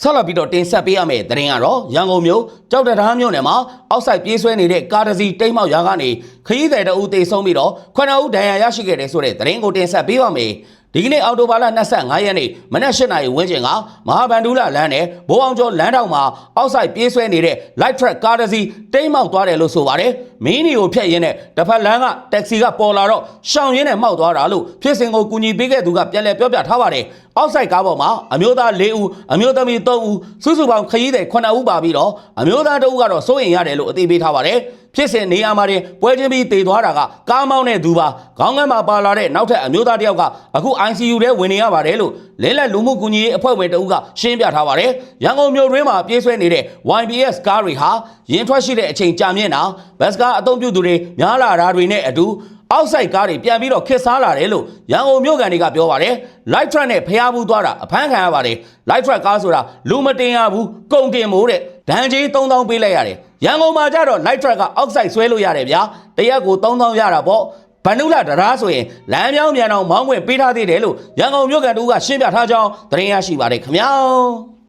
ဆက်လက်ပြီးတော့တင်ဆက်ပေးရမယ့်သတင်းကတော့ရန်ကုန်မြို့ကြောက်တရားမြို့နယ်မှာအောက်ဆိုင်ပြေးဆွဲနေတဲ့ကားတစ်စီးတိမ်းမောက်ရာကနေခရီးသည်တအုပ်တေဆုံးပြီးတော့9ဦးဒဏ်ရာရရှိခဲ့တယ်ဆိုတဲ့သတင်းကိုတင်ဆက်ပေးပါမယ်ဒီကနေ့အော်တိုဘာလ25ရက်နေ့မနက်8:00နာရီဝန်းကျင်ကမဟာဗန္ဓုလလမ်းနဲ့ဘိုးအောင်ကျော်လမ်းတောင်မှာအောက်ဆိုင်ပြေးဆွဲနေတဲ့ light truck ကားတစ်စီးတိမ်းမောက်သွားတယ်လို့ဆိုပါတယ်မင်းနီကိုဖျက်ရင်းနဲ့တစ်ဖက်လမ်းကတက္ကစီကပေါ်လာတော့ရှောင်ရင်းနဲ့မှောက်သွားတာလို့ဖြစ်စဉ်ကိုကူညီပေးခဲ့သူကပြန်လည်ပြောပြထားပါတယ်အောက်ဆိုင်ကားပေါ်မှာအမျိုးသား4ဦးအမျိုးသမီး3ဦးစုစုပေါင်းခရီးသည်9ဦးပါပြီးတော့အမျိုးသား2ဦးကတော့စိုးရိမ်ရတယ်လို့အသိပေးထားပါတယ်ဖြစ်စဉ်နေရာမှာတင်ပွဲချင်းပြီးတည်သွားတာကကားမောင်းတဲ့သူပါခေါင်းကမ်းမှာပါလာတဲ့နောက်ထပ်အမျိုးသားတစ်ယောက်ကအခု ICU ထဲဝင်နေရပါတယ်လို့လဲလက်လူမှုကူညီရေးအဖွဲ့ဝင်တဦးကရှင်းပြထားပါတယ်ရန်ကုန်မြို့တွင်းမှာပြေးဆွဲနေတဲ့ YBS ကားတွေဟာရင်ထွက်ရှိတဲ့အချိန်ကြာမြင့်တာဘတ်စကားအသုံးပြုသူတွေများလာတာတွေနဲ့အတူအောက်ဆိုင်ကားတွေပြန်ပြီးတော့ခစ်စားလာတယ်လို့ရန်ကုန်မြို့ကန်တွေကပြောပါတယ် light truck နဲ့ဖျားဘူးသွားတာအဖမ်းခံရပါတယ် light truck ကားဆိုတာလူမတင်ရဘူးကုန်တင်မို့တဲ့ဒဏ်ကြေး3000ပေးလိုက်ရတယ်ရန်ကုန်မှာကျတော့ light truck ကအောက်ဆိုင်ဆွဲလို့ရတယ်ဗျာတရက်ကို3000ရတာပေါ့ဗန္ဓုလတရားဆိုရင်လမ်းပြောင်းမြန်အောင်မောင်းခွင့်ပေးထားသေးတယ်လို့ရန်ကုန်မြို့ကန်တို့ကရှင်းပြထားကြောင်းသတင်းရရှိပါတယ်ခင်ဗျာ